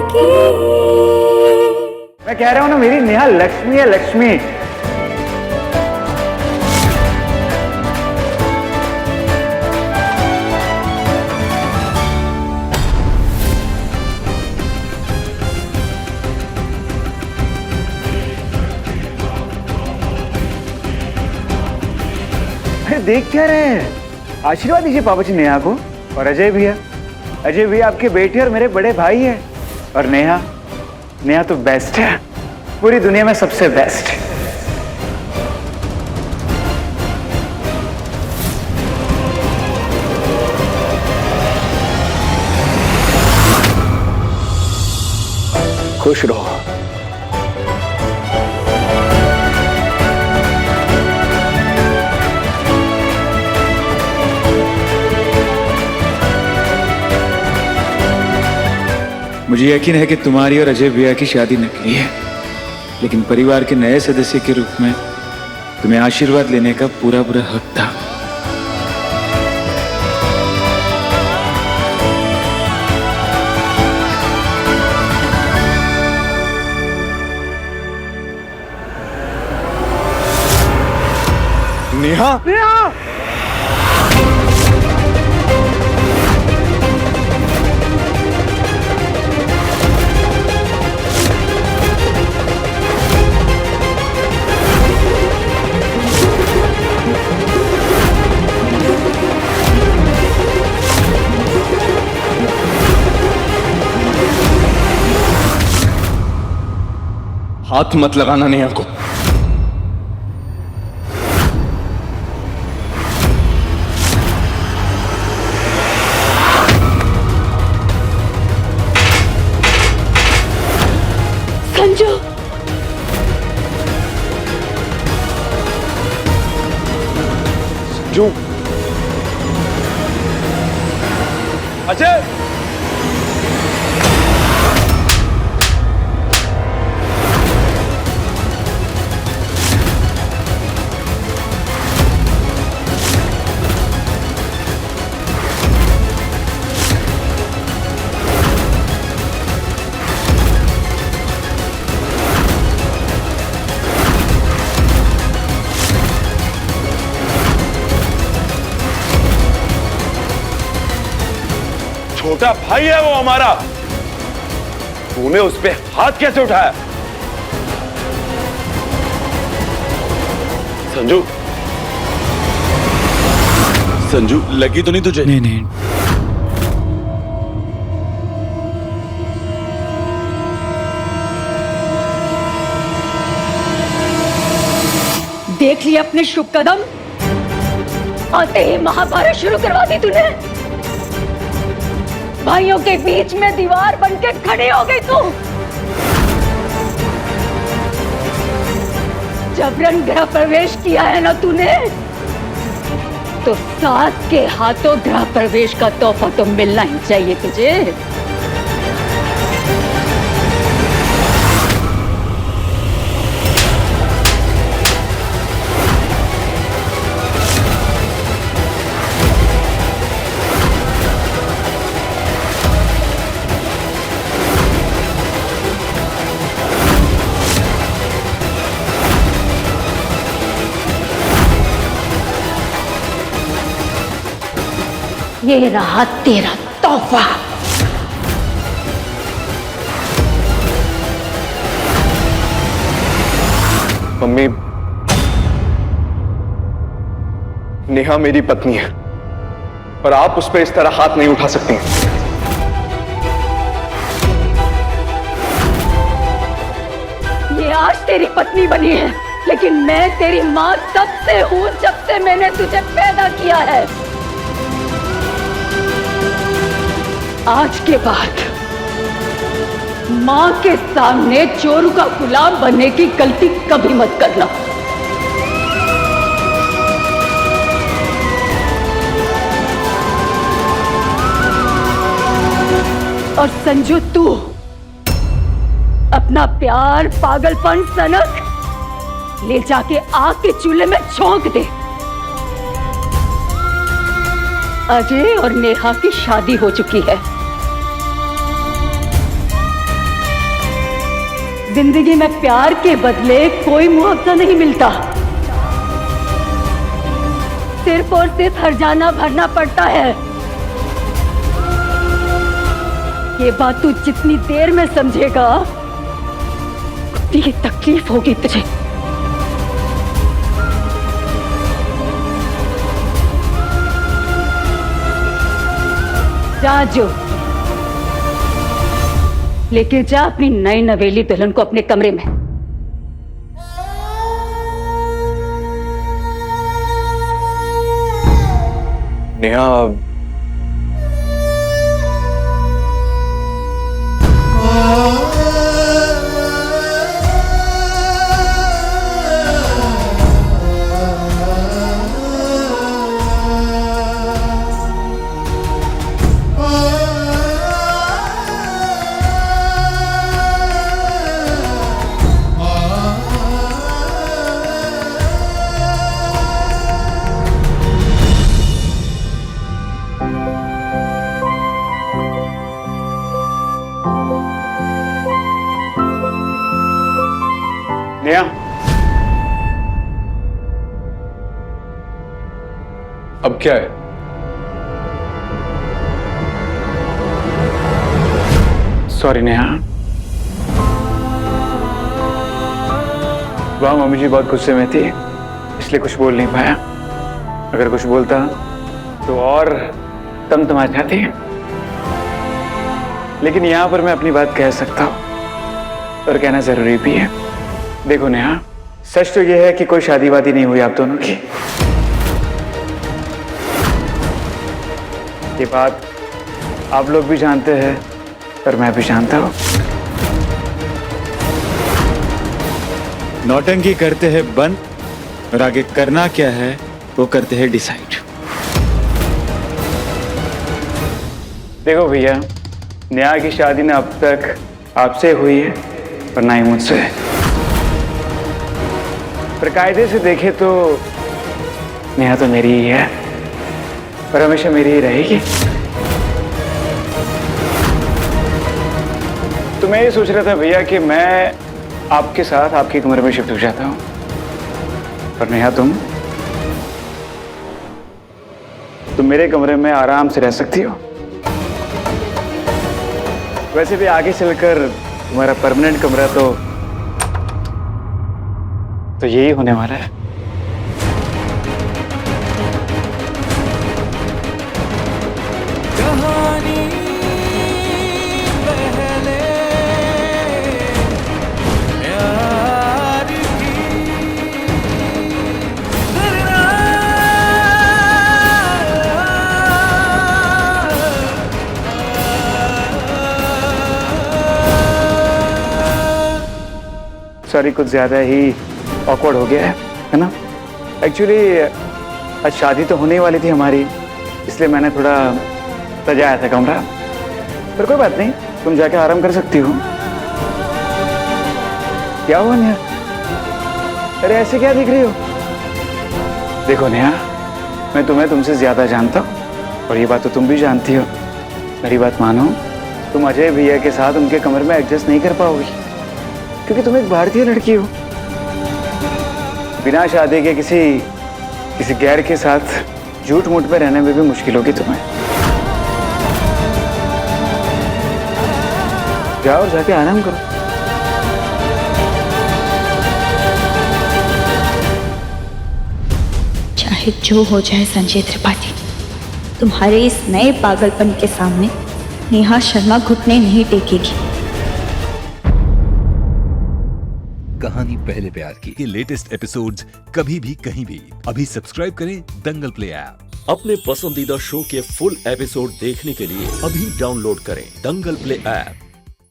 की। मैं कह रहा हूं ना, मेरी नेहा लक्ष्मी है, लक्ष्मी। अरे देख क्या रहे हैं, आशीर्वाद दीजिए पापा जी नेहा को। और अजय भैया, अजय भैया आपके बेटे और मेरे बड़े भाई हैं। और नेहा, नेहा तो बेस्ट है, पूरी दुनिया में सबसे बेस्ट। खुश रहो। मुझे यकीन है कि तुम्हारी और अजय भैया की शादी नकली है, लेकिन परिवार के नए सदस्य के रूप में तुम्हें आशीर्वाद लेने का पूरा पूरा हक था। नेहा, नेहा! हाथ मत लगाना नेहा को। संजू, जो अजय, छोटा भाई है वो हमारा, तूने उस पे हाथ कैसे उठाया? संजू, संजू लगी तो नहीं तुझे? नहीं नहीं, देख लिया अपने शुभ कदम, आते ही महाभारत शुरू करवा दी तूने। भाइयों के बीच में दीवार बनके खड़ी हो गई तू। जबरन गृह प्रवेश किया है ना तूने, तो सास के हाथों गृह प्रवेश का तोहफा तो मिलना ही चाहिए तुझे। ये रहा तेरा तोहफा। मम्मी, नेहा मेरी पत्नी है और आप उस पर इस तरह हाथ नहीं उठा सकती। ये आज तेरी पत्नी बनी है, लेकिन मैं तेरी माँ तब से हूँ जब से मैंने तुझे पैदा किया है। आज के बाद माँ के सामने चोरू का गुलाम बनने की गलती कभी मत करना। और संजू, तू अपना प्यार, पागलपन, सनक ले जाके आग के चूल्हे में झोंक दे। अजय और नेहा की शादी हो चुकी है। जिंदगी में प्यार के बदले कोई मुआवजा नहीं मिलता, सिर्फ और सिर्फ हर्जाना भरना पड़ता है। ये बात तू जितनी देर में समझेगा उतनी तकलीफ होगी तुझे। जा जो लेके जा अपनी नई नवेली दुल्हन को अपने कमरे में। नेहा, नेहा, अब क्या है? सॉरी नेहा। वह मम्मी जी बहुत गुस्से में थी, इसलिए कुछ बोल नहीं पाया। अगर कुछ बोलता तो और तमा जाती, लेकिन यहां पर मैं अपनी बात कह सकता हूं और कहना जरूरी भी है। देखो नेहा, सच तो यह है कि कोई शादी वादी नहीं हुई आप दोनों की। ये बात आप लोग भी जानते हैं और मैं भी जानता हूं। नौटंकी करते हैं बंद और आगे करना क्या है वो करते हैं डिसाइड। देखो भैया, नेहा की शादी ना अब तक आपसे हुई है और ना ही मुझसे। पर कायदे से देखे तो नेहा तो मेरी ही है और हमेशा मेरी ही रहेगी। तो मैं ये सोच रहा था भैया कि मैं आपके साथ आपके कमरे में शिफ्ट हो जाता हूँ, पर नेहा तुम मेरे कमरे में आराम से रह सकती हो। वैसे भी आगे चलकर तुम्हारा परमानेंट कमरा तो यही होने वाला है। सॉरी, कुछ ज्यादा ही ऑकवर्ड हो गया है ना। एक्चुअली आज शादी तो होने वाली थी हमारी, इसलिए मैंने थोड़ा सजाया था कमरा। पर कोई बात नहीं, तुम जाके आराम कर सकती हो। क्या हुआ नेहा? अरे ऐसे क्या दिख रही हो? देखो नेहा, मैं तुम्हें तुमसे ज्यादा जानता हूँ और ये बात तो तुम भी जानती हो। मेरी बात मानो, तुम अजय भैया के साथ उनके कमरे में एडजस्ट नहीं कर पाओगी, क्योंकि तुम एक भारतीय लड़की हो। बिना शादी के किसी गैर के साथ झूठ मूठ में रहने में भी मुश्किल होगी तुम्हें। जाओ और जाके आराम करो। चाहे जो हो जाए संजय त्रिपाठी, तुम्हारे इस नए पागलपन के सामने नेहा शर्मा घुटने नहीं टेकेगी। कहानी पहले प्यार की के लेटेस्ट एपिसोड्स कभी भी कहीं भी अभी सब्सक्राइब करें दंगल प्ले ऐप। अपने पसंदीदा शो के फुल एपिसोड देखने के लिए अभी डाउनलोड करें दंगल प्ले ऐप।